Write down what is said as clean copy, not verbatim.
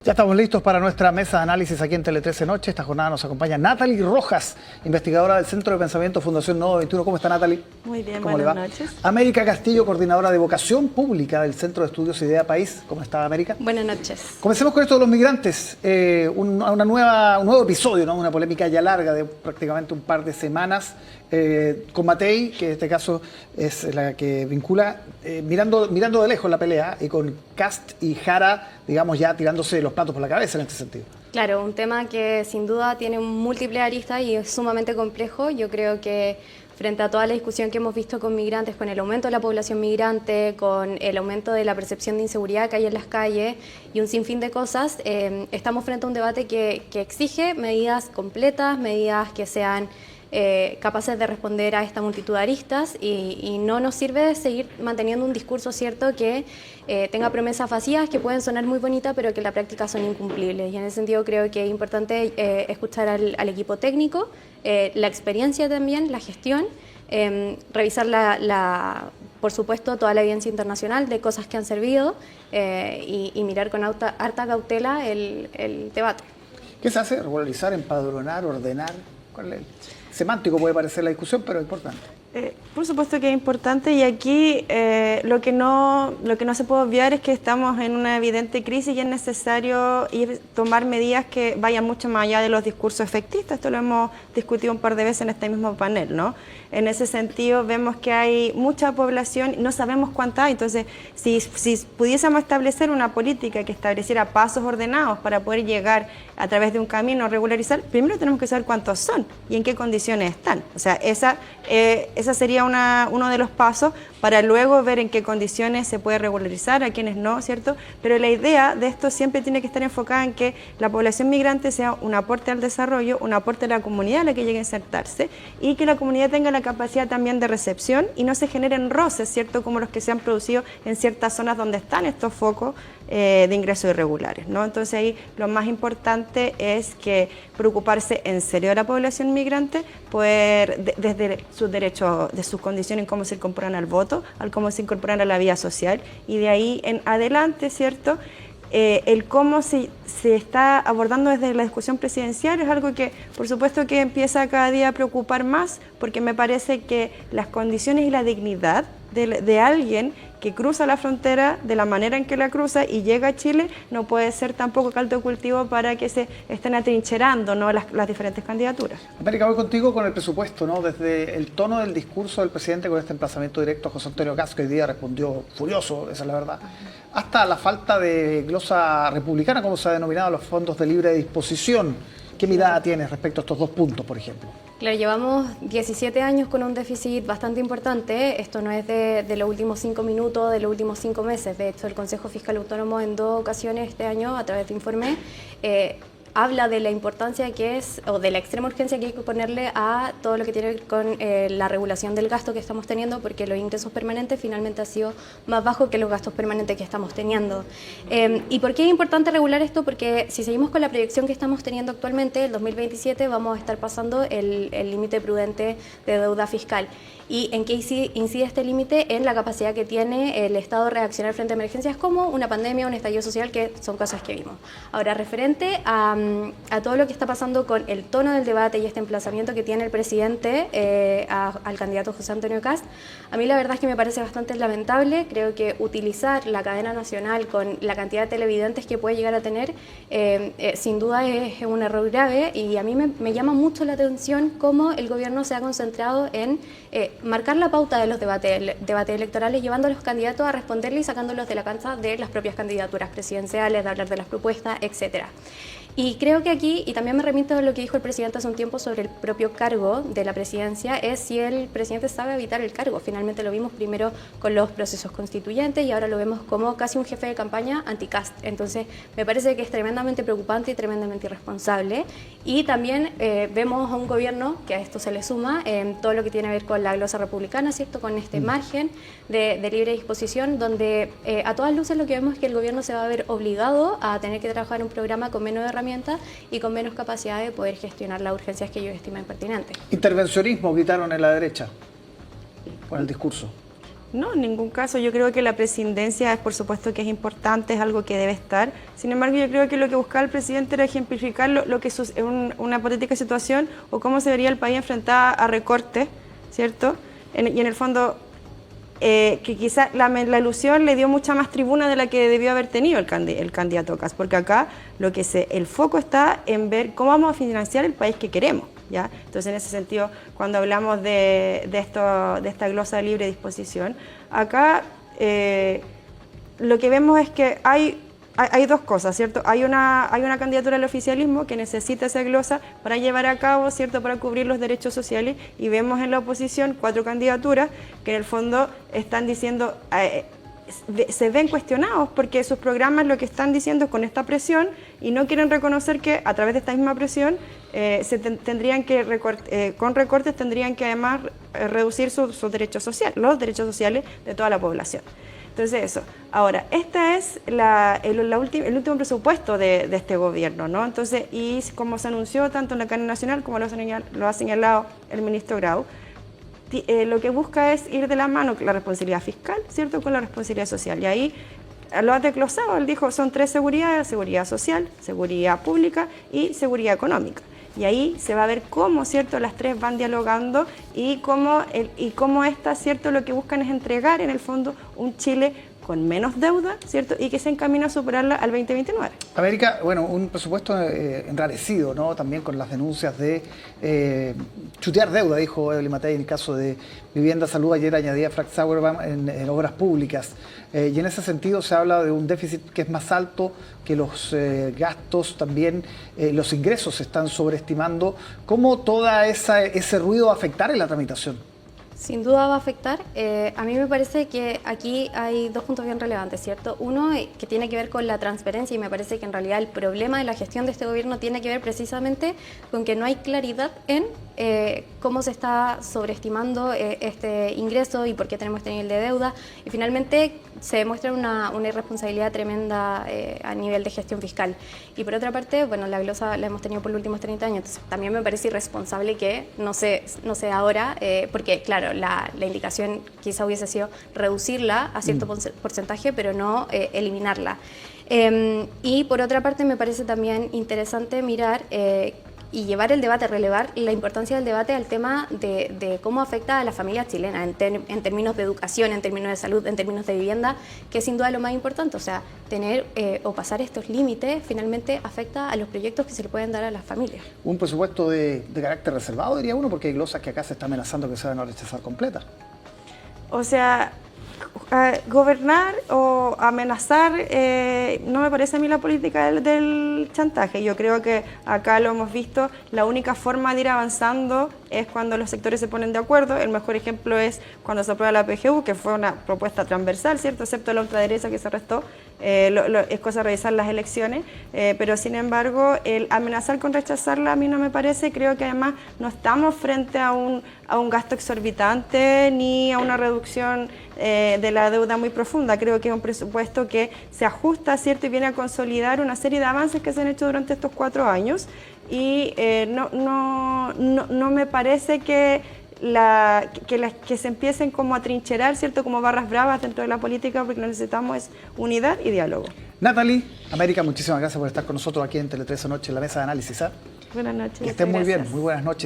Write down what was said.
Ya estamos listos para nuestra mesa de análisis aquí en Tele 13 Noche. Esta jornada nos acompaña Natalie Rojas, investigadora del Centro de Pensamiento Fundación Nodo 21. ¿Cómo está, Natalie? Muy bien, ¿Cómo le va? buenas noches. América Castillo, coordinadora de Vocación Pública del Centro de Estudios Idea País. ¿Cómo está, América? Buenas noches. Comencemos con esto de los migrantes. Un nuevo episodio, ¿no? Una polémica ya larga de prácticamente un par de semanas. Con Matei, que en este caso es la que vincula, mirando de lejos la pelea, y con Kast y Jara, digamos, ya tirándose los platos por la cabeza en este sentido. Claro, un tema que sin duda tiene múltiples aristas y es sumamente complejo. Yo creo que frente a toda la discusión que hemos visto con migrantes, con el aumento de la población migrante, con el aumento de la percepción de inseguridad que hay en las calles y un sinfín de cosas, estamos frente a un debate que exige medidas completas, medidas que sean capaces de responder a esta multitud de aristas y no nos sirve seguir manteniendo un discurso cierto que tenga promesas vacías que pueden sonar muy bonitas pero que en la práctica son incumplibles. Y en ese sentido creo que es importante escuchar al equipo técnico, la experiencia también, la gestión, revisar por supuesto toda la evidencia internacional de cosas que han servido y mirar con harta cautela el debate. ¿Qué se hace? ¿Regularizar, empadronar, ordenar? ¿Cuál es? Semántico puede parecer la discusión, pero es importante. Por supuesto que es importante, y aquí lo que no se puede obviar es que estamos en una evidente crisis y es necesario tomar medidas que vayan mucho más allá de los discursos efectistas. Esto lo hemos discutido un par de veces en este mismo panel, ¿no? En ese sentido vemos que hay mucha población, no sabemos cuánta hay, entonces si pudiésemos establecer una política que estableciera pasos ordenados para poder llegar a través de un camino regularizar, primero tenemos que saber cuántos son y en qué condiciones están. O sea, esa sería uno de los pasos para luego ver en qué condiciones se puede regularizar, a quienes no, ¿cierto? Pero la idea de esto siempre tiene que estar enfocada en que la población migrante sea un aporte al desarrollo, un aporte a la comunidad a la que llegue a insertarse y que la comunidad tenga la capacidad también de recepción y no se generen roces, ¿cierto? Como los que se han producido en ciertas zonas donde están estos focos de ingresos irregulares, ¿no? Entonces ahí lo más importante es que preocuparse en serio de la población migrante, poder desde sus derechos, de sus condiciones, en cómo se incorporan al voto, al cómo se incorporan a la vida social, y de ahí en adelante, ¿cierto? El cómo se está abordando desde la discusión presidencial es algo que por supuesto que empieza cada día a preocupar más, porque me parece que las condiciones y la dignidad de alguien que cruza la frontera de la manera en que la cruza y llega a Chile no puede ser tampoco caldo de cultivo para que se estén atrincherando, ¿no?, las diferentes candidaturas. América, voy contigo con el presupuesto, ¿no? Desde el tono del discurso del presidente con este emplazamiento directo a José Antonio Kast, que hoy día respondió furioso, esa es la verdad, hasta la falta de glosa republicana, como se ha denominado los fondos de libre disposición. ¿Qué mirada tienes respecto a estos dos puntos, por ejemplo? Claro, llevamos 17 años con un déficit bastante importante. Esto no es de los últimos 5 minutos, de los últimos 5 meses. De hecho, el Consejo Fiscal Autónomo en 2 ocasiones este año, a través de informe, habla de la importancia que es, o de la extrema urgencia que hay que ponerle a todo lo que tiene que ver con la regulación del gasto que estamos teniendo, porque los ingresos permanentes finalmente han sido más bajos que los gastos permanentes que estamos teniendo. ¿Y por qué es importante regular esto? Porque si seguimos con la proyección que estamos teniendo actualmente, el 2027 vamos a estar pasando el límite prudente de deuda fiscal. ¿Y en qué incide este límite? En la capacidad que tiene el Estado de reaccionar frente a emergencias como una pandemia, un estallido social, que son cosas que vimos. Ahora, referente a todo lo que está pasando con el tono del debate y este emplazamiento que tiene el presidente al candidato José Antonio Kast, a mí la verdad es que me parece bastante lamentable. Creo que utilizar la cadena nacional con la cantidad de televidentes que puede llegar a tener, sin duda es un error grave, y a mí me llama mucho la atención cómo el gobierno se ha concentrado en marcar la pauta de los debates electorales, llevando a los candidatos a responderle y sacándolos de la cancha de las propias candidaturas presidenciales, de hablar de las propuestas, etcétera. Y creo que aquí, y también me remito a lo que dijo el presidente hace un tiempo sobre el propio cargo de la presidencia, es si el presidente sabe evitar el cargo. Finalmente lo vimos primero con los procesos constituyentes y ahora lo vemos como casi un jefe de campaña anti-Kast. Entonces me parece que es tremendamente preocupante y tremendamente irresponsable. Y también vemos a un gobierno que a esto se le suma todo lo que tiene que ver con la glosa republicana, ¿cierto? Con este margen de libre disposición, donde a todas luces lo que vemos es que el gobierno se va a ver obligado a tener que trabajar un programa con menos herramientas y con menos capacidad de poder gestionar las urgencias que ellos estiman pertinentes. Intervencionismo, gritaron en la derecha con el discurso. No, en ningún caso. Yo creo que la presidencia es, por supuesto, que es importante, es algo que debe estar. Sin embargo, yo creo que lo que buscaba el presidente era ejemplificar lo que es una hipotética situación o cómo se vería el país enfrentado a recortes, ¿cierto? Y en el fondo, que quizás la ilusión le dio mucha más tribuna de la que debió haber tenido el candidato Kast, porque acá el foco está en ver cómo vamos a financiar el país que queremos. ¿Ya? Entonces, en ese sentido, cuando hablamos de esta glosa de libre disposición, acá lo que vemos es que hay dos cosas, ¿cierto? Hay una candidatura al oficialismo que necesita esa glosa para llevar a cabo, ¿cierto?, para cubrir los derechos sociales, y vemos en la oposición 4 candidaturas que en el fondo están diciendo... se ven cuestionados porque sus programas lo que están diciendo es con esta presión y no quieren reconocer que a través de esta misma presión tendrían que con recortes tendrían que además reducir sus derechos sociales, los derechos sociales de toda la población. Entonces eso. Ahora, este es el último presupuesto de este gobierno, ¿no? Entonces, y como se anunció tanto en la cadena nacional como lo ha señalado el ministro Grau, lo que busca es ir de la mano con la responsabilidad fiscal, ¿cierto?, con la responsabilidad social. Y ahí lo ha desglosado, él dijo, son 3 seguridades: seguridad social, seguridad pública y seguridad económica. Y ahí se va a ver cómo, ¿cierto?, las 3 van dialogando y cómo estas, ¿cierto?, lo que buscan es entregar en el fondo un Chile con menos deuda, ¿cierto?, y que se encamina a superarla al 2029. América, bueno, un presupuesto enrarecido, ¿no? También con las denuncias de chutear deuda, dijo Evelyn Matei en el caso de Vivienda Salud. Ayer añadía Frank Sauerbaum en obras públicas. Y en ese sentido se habla de un déficit que es más alto que los gastos, también los ingresos se están sobreestimando. ¿Cómo toda ese ruido va a afectar en la tramitación? Sin duda va a afectar. A mí me parece que aquí hay 2 puntos bien relevantes, ¿cierto? Uno, que tiene que ver con la transparencia, y me parece que en realidad el problema de la gestión de este gobierno tiene que ver precisamente con que no hay claridad en cómo se está sobreestimando este ingreso y por qué tenemos este nivel de deuda. Y finalmente se demuestra una irresponsabilidad tremenda a nivel de gestión fiscal. Y por otra parte, bueno, la glosa la hemos tenido por los últimos 30 años, entonces también me parece irresponsable que no sé ahora, porque claro, la indicación quizá hubiese sido reducirla a cierto porcentaje, pero no eliminarla. Y por otra parte me parece también interesante mirar y llevar el debate, relevar la importancia del debate al tema de cómo afecta a las familias chilenas en términos de educación, en términos de salud, en términos de vivienda, que es sin duda lo más importante. O sea, tener o pasar estos límites finalmente afecta a los proyectos que se le pueden dar a las familias. Un presupuesto de carácter reservado, diría uno, porque hay glosas que acá se está amenazando que se van a rechazar completas. O sea, gobernar o amenazar no me parece a mí la política del chantaje. Yo creo que acá lo hemos visto, la única forma de ir avanzando es cuando los sectores se ponen de acuerdo. El mejor ejemplo es cuando se aprueba la PGU, que fue una propuesta transversal, ¿cierto?, excepto la ultraderecha que se restó. Es cosa de revisar las elecciones, pero sin embargo el amenazar con rechazarla a mí no me parece. Creo que además no estamos frente a un gasto exorbitante ni a una reducción de la deuda muy profunda. Creo que es un presupuesto que se ajusta, ¿cierto?, y viene a consolidar una serie de avances que se han hecho durante estos 4 años, y no me parece que se empiecen como a trincherar, ¿cierto?, como barras bravas dentro de la política, porque lo que necesitamos es unidad y diálogo. Natalie, América, muchísimas gracias por estar con nosotros aquí en Tele 13 Noche en la mesa de análisis. Buenas noches. Que estén muy bien, muy buenas noches.